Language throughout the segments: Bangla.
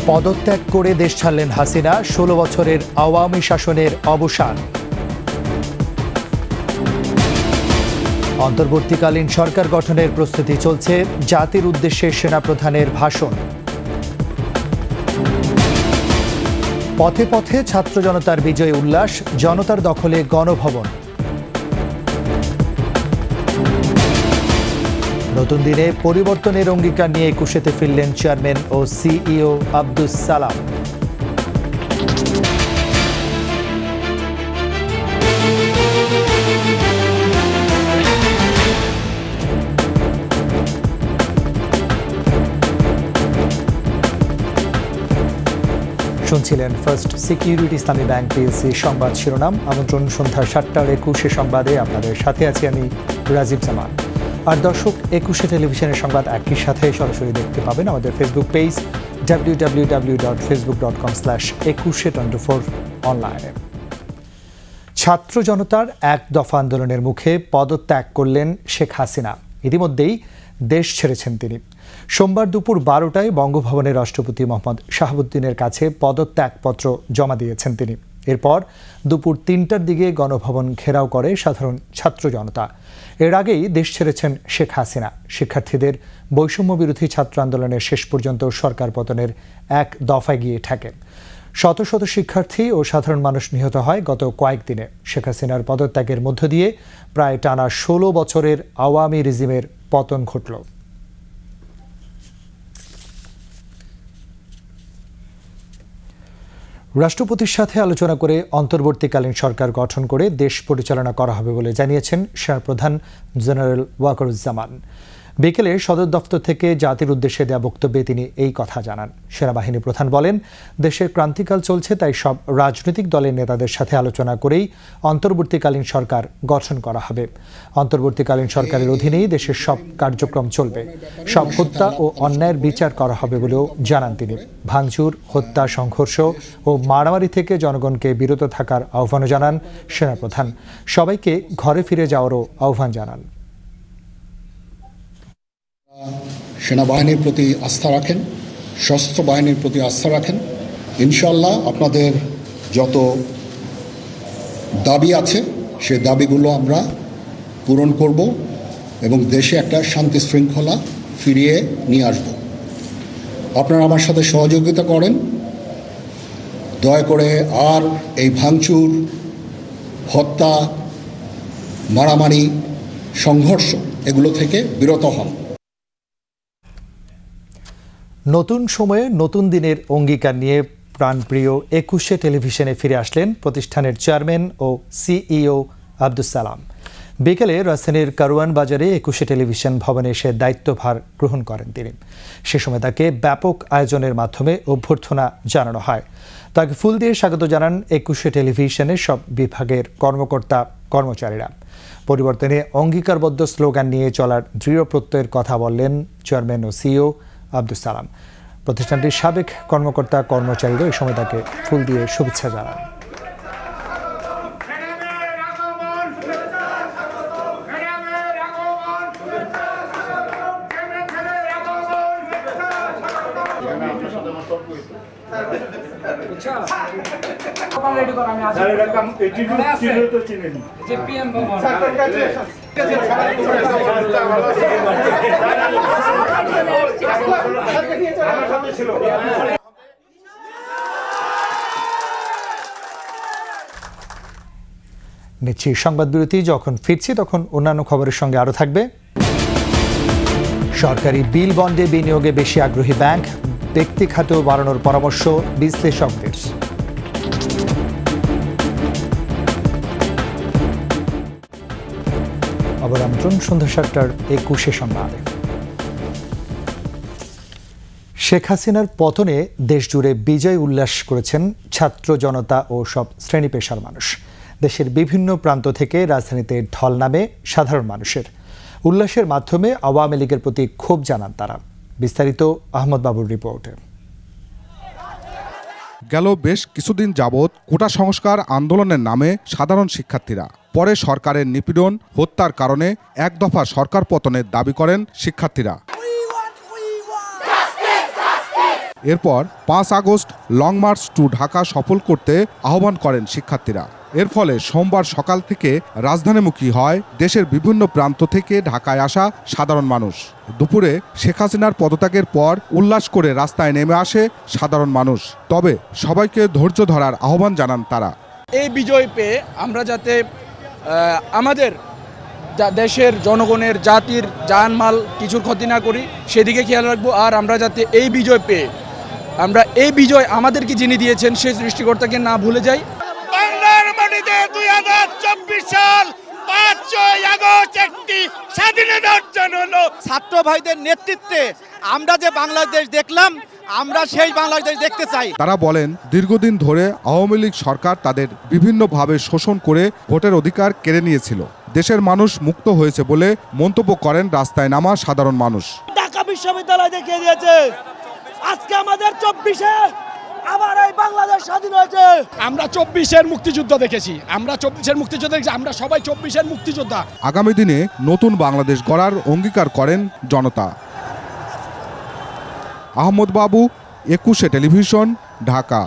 পদত্যাগ করে দেশ ছাড়লেন হাসিনা, ১৬ বছরের আওয়ামী শাসনের অবসান। অন্তর্বর্তীকালীন সরকার গঠনের প্রস্তুতি চলছে, জাতির উদ্দেশ্যে সেনাপ্রধানের ভাষণ। পথে পথে ছাত্র জনতার বিজয় উল্লাস, জনতার দখলে গণভবন। নতুন দিনে পরিবর্তনের অঙ্গীকার নিয়ে ২১শে ফিরলেন চেয়ারম্যান ও সিইও আব্দুস সালাম। শুনছিলেন ফার্স্ট সিকিউরিটি ইসলামী ব্যাংক পিএলসি সংবাদ শিরোনাম। আমন্ত্রণ সন্ধ্যা ৭টার ২১শে সংবাদে আপনাদের সাথে আছি আমি রাজীব জামান। আর দর্শক, ২১শে টেলিভিশনের সংবাদ একই সাথে সরাসরি দেখতে পাবেন আমাদের ফেসবুক পেজ www.facebook.com/21/online। ছাত্র জনতার এক দফা আন্দোলনের মুখে পদত্যাগ করলেন শেখ হাসিনা। ইতিমধ্যেই দেশ ছেড়েছেন তিনি। সোমবার দুপুর ১২টায় বঙ্গভবনের রাষ্ট্রপতি মোহাম্মদ শাহাবুদ্দিনের কাছে পদত্যাগপত্র জমা দিয়েছেন তিনি। এরপর দুপুর ৩টার দিকে গণভবন ঘেরাও করে সাধারণ ছাত্র জনতা। এর আগেই দেশ ছেড়েছেন শেখ হাসিনা। শিক্ষার্থীদের বৈষম্য বিরোধী ছাত্র আন্দোলনের শেষ পর্যন্ত সরকার পতনের এক দফায় গিয়ে ঠেকে। শত শত শিক্ষার্থী ও সাধারণ মানুষ নিহত হয় গত কয়েকদিনে। শেখ হাসিনার পদত্যাগের মধ্য দিয়ে প্রায় টানা ১৬ বছরের আওয়ামী রেজিমের পতন ঘটল। রাষ্ট্রপতির সাথে আলোচনা করে অন্তর্বর্তীকালীন সরকার গঠন করে দেশ পরিচালনা করা হবে বলে জানিয়েছেন সেনাপ্রধান জেনারেল ওয়াকারুজ্জামান। বিকেলে সদর দফতর থেকে জাতির উদ্দেশ্যে দেওয়া বক্তব্যে তিনি এই কথা জানান। সেনাবাহিনী প্রধান বলেন, দেশের ক্রান্তিকাল চলছে, তাই সব রাজনৈতিক দলের নেতাদের সাথে আলোচনা করেই অন্তর্বর্তীকালীন সরকার গঠন করা হবে। অন্তর্বর্তীকালীন সরকারের অধীনেই দেশের সব কার্যক্রম চলবে। সব হত্যা ও অন্যায়ের বিচার করা হবে বলেও জানান তিনি। ভাঙচুর, হত্যা, সংঘর্ষ ও মারামারি থেকে জনগণকে বিরত থাকার আহ্বানও জানান সেনাপ্রধান। সবাইকে ঘরে ফিরে যাওয়ারও আহ্বান জানান। সেনাবাহিনীর প্রতি আস্থা রাখেন, সশস্ত্র বাহিনীর প্রতি আস্থা রাখেন। ইনশাল্লাহ আপনাদের যত দাবি আছে সেই দাবিগুলো আমরা পূরণ করব এবং দেশে একটা শান্তি শৃঙ্খলা ফিরিয়ে নিয়ে আসব। আপনারা আমার সাথে সহযোগিতা করেন। দয়া করে আর এই ভাঙচুর, হত্যা, মারামারি, সংঘর্ষ এগুলো থেকে বিরত হন। নতুন সময়ে নতুন দিনের অঙ্গীকার নিয়ে প্রাণপ্রিয় ২১শে টেলিভিশনে ফিরে আসলেন প্রতিষ্ঠানের চেয়ারম্যান ও সিইও আব্দুস সালাম। বিকেলে রাজধানীর কারওয়ান বাজারে ২১শে টেলিভিশন ভবনে এসে দায়িত্বভার গ্রহণ করেন তিনি। সে সময় তাকে ব্যাপক আয়োজনের মাধ্যমে অভ্যর্থনা জানানো হয়। তাকে ফুল দিয়ে স্বাগত জানান ২১শে টেলিভিশনের সব বিভাগের কর্মকর্তা কর্মচারীরা। পরিবর্তনে অঙ্গীকারবদ্ধ স্লোগান নিয়ে চলার দৃঢ় প্রত্যয়ের কথা বললেন চেয়ারম্যান ও সিইও আব্দুস সালাম। প্রতিষ্ঠানটির সাবেক কর্মকর্তা কর্মচারীরা এই সময় তাকে ফুল দিয়ে শুভেচ্ছা জানান। নিচ্ছি সংবাদ বিরতি। যখন ফিরছি তখন অন্যান্য খবরের সঙ্গে আরও থাকবে। সরকারি বিল বন্ডে বিনিয়োগে বেশি আগ্রহী ব্যাংক, ব্যক্তি খাতেও বাড়ানোর পরামর্শ বিশ্লেষকদের। আবার আমন্ত্রণ সন্ধ্যা ৭টার ২১শে সংবাদে। শেখ হাসিনার পতনে দেশজুড়ে বিজয় উল্লাস করেছেন ছাত্র জনতা ও সব শ্রেণী পেশার মানুষ। দেশের বিভিন্ন প্রান্ত থেকে রাজধানীতে ঢল নামে সাধারণ মানুষের। উল্লাসের মাধ্যমে আওয়ামী লীগের প্রতি ক্ষোভ জানান তারা। বিস্তারিত আহমদ বাবুর রিপোর্টে। গেল বেশ কিছুদিন যাবৎ কোটা সংস্কার আন্দোলনের নামে সাধারণ শিক্ষার্থীরা, পরে সরকারের নিপীড়ন, হত্যার কারণে এক দফা সরকার পতনের দাবি করেন শিক্ষার্থীরা। এরপর 5 August long march to Dhaka সফল করতে আহ্বান করেন শিক্ষার্থীরা। এর ফলে সোমবার সকাল থেকে রাজধানীমুখী হয় দেশের বিভিন্ন প্রান্ত থেকে ঢাকায় আসা সাধারণ মানুষ। দুপুরে শেখ হাসিনার পদত্যাগের পর উল্লাস করে রাস্তায় নেমে আসে সাধারণ মানুষ। তবে সবাইকে ধৈর্য ধরার আহ্বান জানান তারা। এই বিজয় পেয়ে আমরা যাতে আমাদের দেশের জনগণের জাতির জানমাল কিছুর ক্ষতি না করি সেদিকে খেয়াল রাখবো। আর আমরা যাতে এই বিজয় পেয়ে এই বিজয় আমাদেরকে যিনি দিয়েছেন সেই সৃষ্টিকর্তাকে না ভুলে যাই। বাংলার মাটিতে 2024 সাল 5 আগস্ট একটি স্বাধীনতা অর্জন হলো। ছাত্র ভাইদের নেতৃত্বে আমরা যে বাংলাদেশ দেখলাম, আমরা সেই বাংলাদেশ দেখতে চাই। তারা বলেন, দীর্ঘদিন ধরে আওয়ামী লীগ সরকার তাদের বিভিন্নভাবে শোষণ করে ভোটের অধিকার কেড়ে নিয়েছিল। দেশের মানুষ মুক্ত হয়েছে বলে মন্তব্য করেন রাস্তায় নামা সাধারণ মানুষ। ঢাকা বিশ্ববিদ্যালয় দেখিয়ে দিয়েছে আজকে আমাদের 24-এ আবার এই বাংলাদেশ স্বাধীন হয়েছে। আমরা 24-এর মুক্তিযুদ্ধ দেখেছি, আমরা সবাই 24-এর মুক্তিযোদ্ধা। আগামী দিনে নতুন বাংলাদেশ গড়ার অঙ্গীকার করেন জনতা। আহমদ বাবু, 21 টেলিভিশন, ঢাকা।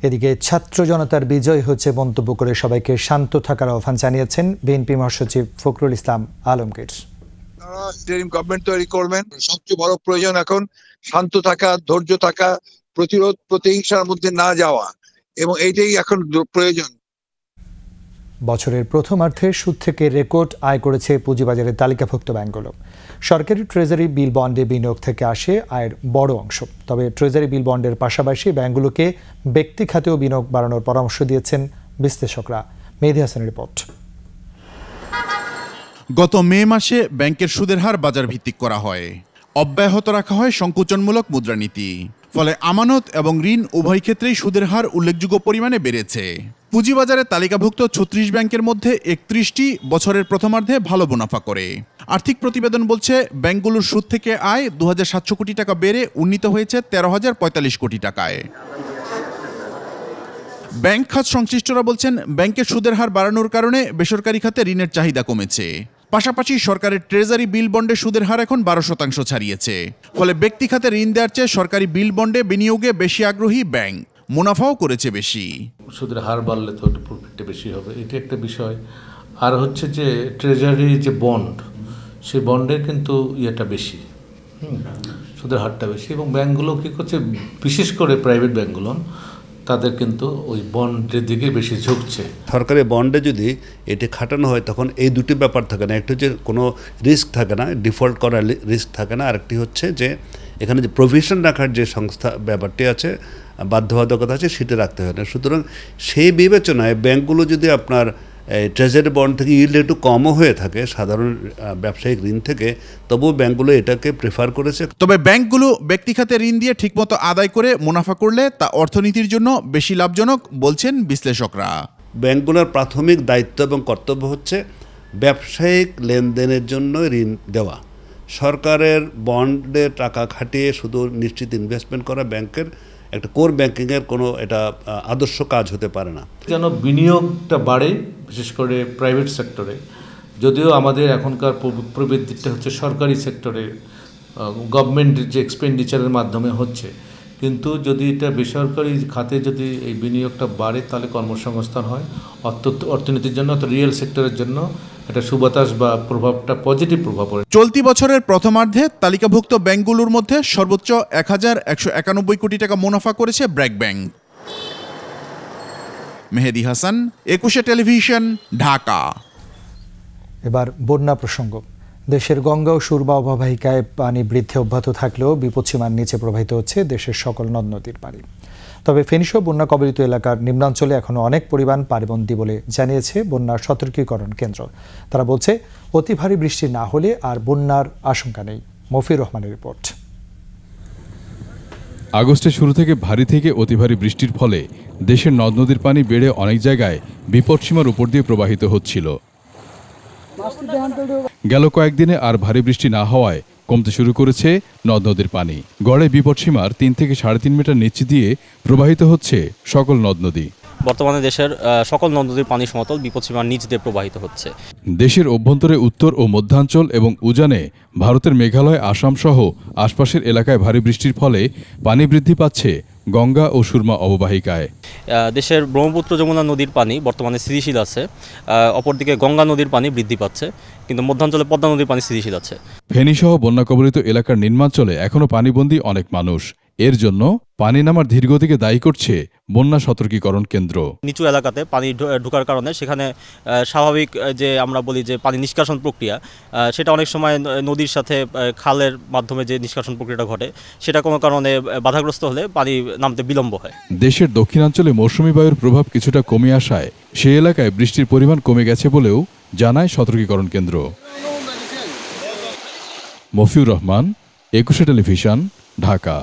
এদিকে ছাত্র জনতার বিজয় হচ্ছে মন্তব্য করে সবাইকে শান্ত থাকার আহ্বান জানিয়েছেন বিএনপি মহাসচিব ফখরুল ইসলাম আলমগীর। তারা ইন্টারিম গভর্নমেন্ট তৈরি করবেন। সবচেয়ে বড় প্রয়োজন এখন শান্ত থাকা, ধৈর্য থাকা, প্রতিরোধ প্রতিহিংসার মধ্যে না যাওয়া, এবং এইটাই এখন প্রয়োজন। বছরের প্রথমার্ধে সুদ থেকে রেকর্ড আয় করেছে পুঁজিবাজারের তালিকাভুক্ত ব্যাংকগুলো। সরকারি ট্রেজারি বিল বন্ডে বিনিয়োগ থেকে আসে আয়ের বড় অংশ। তবে ট্রেজারি বিল বন্ডের পাশাপাশি ব্যাংকগুলোকে ব্যক্তি খাতেও বিনিয়োগ বাড়ানোর পরামর্শ দিয়েছেন বিশ্লেষকরা। মেহেদী হাসানের রিপোর্ট। গত মে মাসে ব্যাংকের সুদের হার বাজার ভিত্তিক করা হয়। অব্যাহত রাখা হয় সংকোচনমূলক মুদ্রানীতি। ফলে আমানত এবং ঋণ উভয় ক্ষেত্রেই সুদের হার উল্লেখযোগ্য পরিমাণে বেড়েছে। পুঁজিবাজারে তালিকাভুক্ত 36 ব্যাংকের মধ্যে 31টি বছরের প্রথমার্ধে ভালো মুনাফা করে। আর্থিক প্রতিবেদন বলছে, ব্যাংকগুলোর সুদ থেকে আয় 2700 কোটি টাকা বেড়ে উন্নীত হয়েছে 13,045 কোটি টাকায়। ব্যাংক খাত সংশ্লিষ্টরা বলছেন, ব্যাংকের সুদের হার বাড়ানোর কারণে বেসরকারি খাতে ঋণের চাহিদা কমেছে। পাশাপাশি সরকারের ট্রেজারি বিল বন্ডে সুদের হার এখন 12% ছাড়িয়েছে। ফলে ব্যক্তি খাতে ঋণ দেওয়ার চেয়ে সরকারি বিল বন্ডে বিনিয়োগে বেশি আগ্রহী ব্যাংক, মুনাফাও করেছে বেশি। সুদের হার বাড়লে তো প্রফিটটা বেশি হবে, এটা একটা বিষয়। আর হচ্ছে যে ট্রেজারি যে বন্ড, সেই বন্ডের কিন্তু ইয়েটা বেশি, সুদের হারটা বেশি। এবং ব্যাংকগুলো কী করছে, বিশেষ করে প্রাইভেট ব্যাংকগুলো, তাদের কিন্তু ওই বন্ডের দিকে বেশি ঝুঁকছে। সরকারি বন্ডে যদি এটি খাটানো হয় তখন এই দুটি ব্যাপার থাকে না। একটা হচ্ছে কোনো রিস্ক থাকে না, ডিফল্ট করার রিস্ক থাকে না। আরেকটি হচ্ছে যে এখানে যে প্রভিশন রাখার যে সংস্থা ব্যাপারটি আছে, বাধ্যবাধকতা আছে, সেটা রাখতে হয় না। সুতরাং সেই বিবেচনায় ব্যাংকগুলো যদি আপনার ট্রেজারি বন্ড থেকে ইল্ড একটু কমও হয়ে থাকে সাধারণ ব্যবসায়িক ঋণ থেকে, তবুও ব্যাংকগুলো এটাকে প্রেফার করেছে। তবে ব্যাংকগুলো ব্যক্তি খাতে ঋণ দিয়ে ঠিকমতো আদায় করে মুনাফা করলে তা অর্থনীতির জন্য বেশি লাভজনক বলছেন বিশ্লেষকরা। ব্যাংকগুলোর প্রাথমিক দায়িত্ব এবং কর্তব্য হচ্ছে ব্যবসায়িক লেনদেনের জন্য ঋণ দেওয়া। সরকারের বন্ডে টাকা খাটিয়ে শুধু নিশ্চিত ইনভেস্টমেন্ট করা ব্যাংকের একটা কোর ব্যাংকিংয়ের কোনো এটা আদর্শ কাজ হতে পারে না। যেন বিনিয়োগটা বাড়ে, বিশেষ করে প্রাইভেট সেক্টরে। যদিও আমাদের এখনকার প্রবৃদ্ধিটা হচ্ছে সরকারি সেক্টরে, গভর্নমেন্টের যে এক্সপেন্ডিচারের মাধ্যমে হচ্ছে, কিন্তু যদি এটা বেসরকারি খাতে যদি এই বিনিয়োগটা বাড়ে তাহলে কর্মসংস্থান হয়, অর্থনীতির জন্য, রিয়েল সেক্টরের জন্য এটা সুবাতাস বা প্রভাবটা পজিটিভ প্রভাব পড়ে। চলতি বছরের প্রথমার্ধে তালিকাভুক্ত ব্যাংকগুলোর মধ্যে সর্বোচ্চ 1191 কোটি টাকা মুনাফা করেছে ব্র্যাক ব্যাংক। মেহেদী হাসান, 21 টেলিভিশন, ঢাকা। এবার বন্যা প্রসঙ্গ। দেশের গঙ্গা ও সুরমা অববাহিকায় পানি বৃদ্ধি অব্যাহত থাকলেও বিপদসীমার নিচে প্রবাহিত হচ্ছে দেশের সকল নদ নদীর পানি। তবে ফেনীসহ বন্যা কবলিত এলাকার নিম্নাঞ্চলে এখনও অনেক পরিমাণ পানিবন্দী বলে জানিয়েছে বন্যার সতর্কীকরণ কেন্দ্র। তারা বলছে, অতি ভারী বৃষ্টি না হলে আর বন্যার আশঙ্কা নেই। মফির রহমানের রিপোর্ট। আগস্টের শুরু থেকে ভারী থেকে অতি ভারী বৃষ্টির ফলে দেশের নদ নদীর পানি বেড়ে অনেক জায়গায় বিপদসীমার উপর দিয়ে প্রবাহিত হচ্ছিল। গেল কয়েকদিনে আর ভারী বৃষ্টি না হওয়ায় কমতে শুরু করেছে নদ নদীর পানি। গড়ে বিপদসীমার 3 থেকে 3.5 মিটার নিচে দিয়ে প্রবাহিত হচ্ছে সকল নদ নদী। বর্তমানে দেশের সকল নদ নদীর পানি সমতল বিপদসীমার নিচ দিয়ে প্রবাহিত হচ্ছে। দেশের অভ্যন্তরে উত্তর ও মধ্যাঞ্চল এবং উজানে ভারতের মেঘালয়, আসাম সহ আশপাশের এলাকায় ভারী বৃষ্টির ফলে পানি বৃদ্ধি পাচ্ছে গঙ্গা ও সুরমা অববাহিকায়। দেশের ব্রহ্মপুত্র যমুনা নদীর পানি বর্তমানে স্থিতিশীল আছে, অপরদিকে গঙ্গা নদীর পানি বৃদ্ধি পাচ্ছে, কিন্তু মধ্যাঞ্চলে পদ্মা নদীর পানি স্থিতিশীল আছে। ফেনীসহ বন্যা কবলিত এলাকার নিম্নাঞ্চলে এখনও পানিবন্দী অনেক মানুষ। এর জন্য পানি নামার ধীরগতিকে দায়ী করছে বন্যা সতর্কীকরণ কেন্দ্র। নিচু এলাকাতে পানি ঢোকার কারণে সেখানে স্বাভাবিক যে আমরা বলি যে পানি নিষ্কাশন প্রক্রিয়া, সেটা অনেক সময় নদীর সাথে খালের মাধ্যমে যে নিষ্কাশন প্রক্রিয়াটা ঘটে সেটা কোনো কারণে বাধাগ্রস্ত হলে পানি নামতে বিলম্ব হয়। দেশের দক্ষিণাঞ্চলে মৌসুমী বায়ুর প্রভাব কিছুটা কমে আসায় সেই এলাকায় বৃষ্টির পরিমাণ কমে গেছে বলেও জানায় সতর্কীকরণ কেন্দ্র। মফিউর রহমান, একুশে টেলিভিশন, ঢাকা।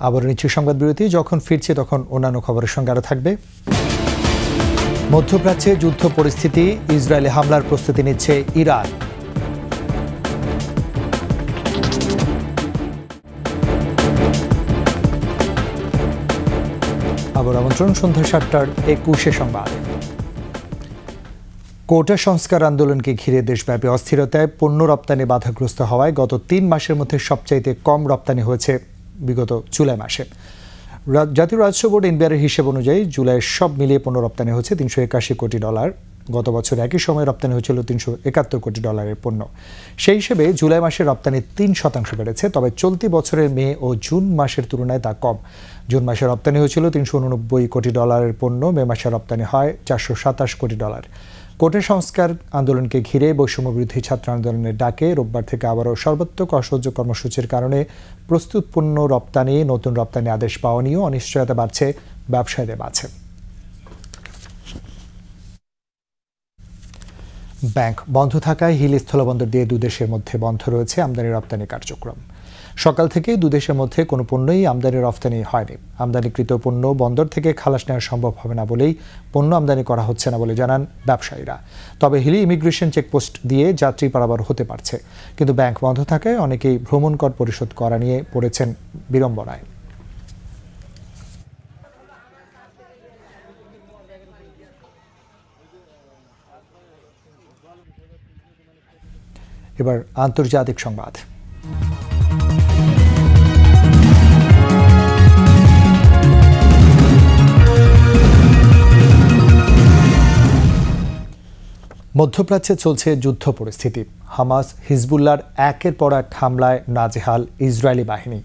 আবার নিচ্ছি সংবাদ বিরতি। যখন ফিরছি তখন অন্যান্য খবরের সঙ্গে আরও থাকবে। মধ্যপ্রাচ্যে যুদ্ধ পরিস্থিতি, ইসরায়েলে হামলার প্রস্তুতি নিচ্ছে ইরান। আবার আমন্ত্রণ সন্ধ্যা ৭টার ২১ সংবাদ। কোটা সংস্কার আন্দোলনকে ঘিরে দেশব্যাপী অস্থিরতায় পণ্য রপ্তানি বাধাগ্রস্ত হওয়ায় গত ৩ মাসের মধ্যে সবচাইতে কম রপ্তানি হয়েছে বিগত জুলাই মাসে। জাতীয় রাজস্ব বোর্ড এনবিআরের হিসেব অনুযায়ী জুলাই সব মিলিয়ে পণ্য রপ্তানি হচ্ছে $৩৮১ কোটি। গত বছর একই সময় রপ্তানি হয়েছিল $৩৭১ কোটি পণ্য। সেই হিসেবে জুলাই মাসে রপ্তানি ৩% বেড়েছে, তবে চলতি বছরের মে ও জুন মাসের তুলনায় তা কম। জুন মাসে রপ্তানি হয়েছিল $৩89 কোটি পণ্য, মে মাসে রপ্তানি হয় $৪২৭ কোটি। কোটা সংস্কার আন্দোলনকে ঘিরে বৈষম্যবিরোধী ছাত্র আন্দোলনের ডাকে রোববার থেকে আবারও সর্বাত্মক অসহ্য কর্মসূচির কারণে প্রস্তুত পণ্য রপ্তানি, নতুন রপ্তানি আদেশ পাওয়া নিয়েও অনিশ্চয়তা বাড়ছে ব্যবসায়ীদের মাঝে। ব্যাংক বন্ধ থাকায় হিলি স্থলবন্দর দিয়ে দুদেশের মধ্যে বন্ধ রয়েছে আমদানি রপ্তানি কার্যক্রম। সকাল থেকেই দুদেশের মধ্যে কোনো পণ্যই আমদানি রপ্তানি হয়নি। আমদানিকৃত পণ্য বন্দর থেকে খালাস নেওয়া সম্ভব হবে না বলেই পণ্য আমদানি করা হচ্ছে না বলে জানান ব্যবসায়ীরা। তবে হিলি ইমিগ্রেশন চেকপোস্ট দিয়ে যাত্রী পারাপার হতে পারছে, কিন্তু ব্যাংক বন্ধ থাকায় অনেকেই ভ্রমণ কর পরিশোধ করা নিয়ে পড়েছেন বিড়ম্বনায়। এবার আন্তর্জাতিক সংবাদ। মধ্যপ্রাচ্যে চলছে যুদ্ধ পরিস্থিতি। হামাস, হিজবুল্লাহর একের পর এক হামলায় নাজেহাল ইসরায়েলি বাহিনী।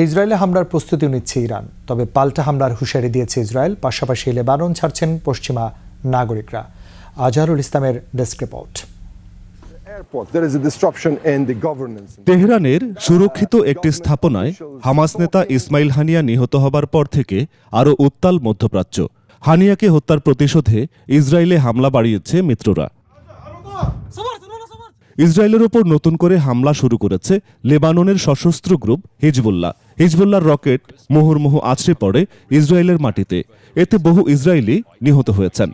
ইসরায়েলে হামলার প্রস্তুতি নিচ্ছে ইরান, তবে পাল্টা হামলার হুঁশিয়ারি দিয়েছে ইসরায়েল। পাশাপাশি লেবানন ছাড়ছেন পশ্চিমা নাগরিকরা। আজহারুল ইসলামের ডেস্ক রিপোর্ট। তেহরানের সুরক্ষিত একটি স্থাপনায় হামাস নেতা ইসমাইল হানিয়া নিহত হবার পর থেকে আরও উত্তাল মধ্যপ্রাচ্য। হানিয়াকে হত্যার প্রতিশোধে ইসরায়েলে হামলা বাড়িয়েছে মিত্ররা। ইসরায়েলের ওপর নতুন করে হামলা শুরু করেছে লেবাননের সশস্ত্র গ্রুপ হিজবুল্লাহ। হিজবুল্লাহর রকেট মুহুর্মুহু আছড়ে পড়ে ইসরায়েলের মাটিতে। এতে বহু ইসরায়েলি নিহত হয়েছেন।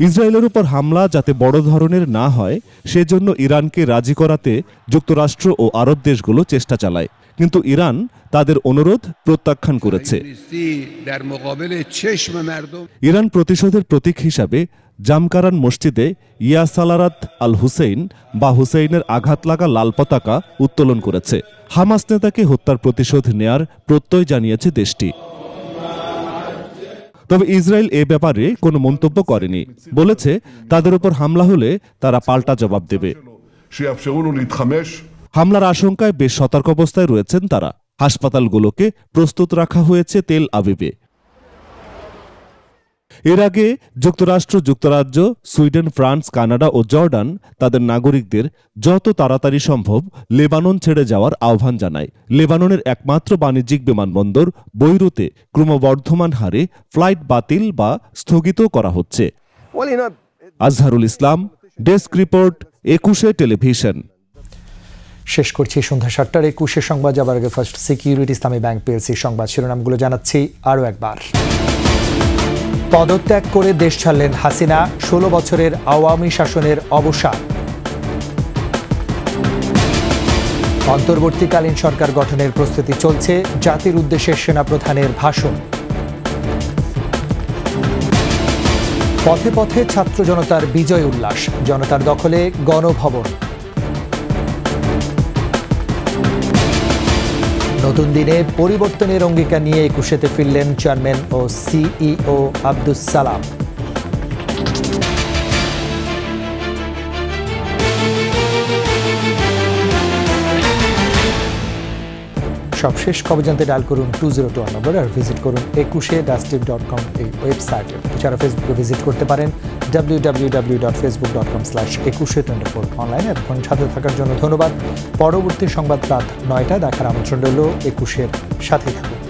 ইসরায়েলের উপর হামলা যাতে বড় ধরনের না হয় সেজন্য ইরানকে রাজি করাতে যুক্তরাষ্ট্র ও আরব দেশগুলো চেষ্টা চালায়, কিন্তু ইরান তাদের অনুরোধ প্রত্যাখ্যান করেছে। ইরান প্রতিশোধের প্রতীক হিসাবে জামকারান মসজিদে ইয়াসালারাত আল হুসেইন বা হুসেইনের আঘাত লাগা লাল পতাকা উত্তোলন করেছে। হামাস নেতাকে হত্যার প্রতিশোধ নেয়ার প্রত্যয় জানিয়েছে দেশটি। তবে ইসরায়েল এ ব্যাপারে কোনো মন্তব্য করেনি, বলেছে তাদের উপর হামলা হলে তারা পাল্টা জবাব দেবে। হামলার আশঙ্কায় বেশ সতর্ক অবস্থায় রয়েছেন তারা। হাসপাতালগুলোকে প্রস্তুত রাখা হয়েছে তেল আবিবে। এর আগে যুক্তরাষ্ট্র, যুক্তরাজ্য, সুইডেন, ফ্রান্স, কানাডা ও জর্ডান তাদের নাগরিকদের যত তাড়াতাড়ি সম্ভব লেবানন ছেড়ে যাওয়ার আহ্বান জানায়। লেবাননের একমাত্র বাণিজ্যিক বিমানবন্দর বৈরুতে ক্রমবর্ধমান হারে ফ্লাইট বাতিল বা স্থগিত করা হচ্ছে। Azharul Islam, desk report, 21 television. শেষ করছি সন্ধ্যা ৭টার ২১ সংবাদ। যাবার আগে ফার্স্ট সিকিউরিটি ইসলামী ব্যাংক পিএলসি সংবাদ শিরোনামগুলো জানাচ্ছি আরও একবার। পদত্যাগ করে দেশ ছাড়লেন হাসিনা, ১৬ বছরের আওয়ামী শাসনের অবসান। অন্তর্বর্তীকালীন সরকার গঠনের প্রস্তুতি চলছে, জাতির উদ্দেশ্যে সেনাপ্রধানের ভাষণ। পথে পথে ছাত্র জনতার বিজয় উল্লাস, জনতার দখলে গণভবন। নতুন দিনে পরিবর্তনের অঙ্গীকার নিয়ে 21-তে ফিরলেন চেয়ারম্যান ও সিইও আব্দুস সালাম। সবশেষ খবর জানতে ডায়াল করুন 2021 নম্বর আর ভিজিট করুন 21e-dastiv.com এই ওয়েবসাইটে। এছাড়া ফেসবুকে ভিজিট করতে পারেন www.facebook.com/21e24 অনলাইনে। এখন সাথে থাকার জন্য ধন্যবাদ। পরবর্তী সংবাদ রাত 9টায় দেখার আমন্ত্রণ রইল। 21-এর সাথে থাকুন।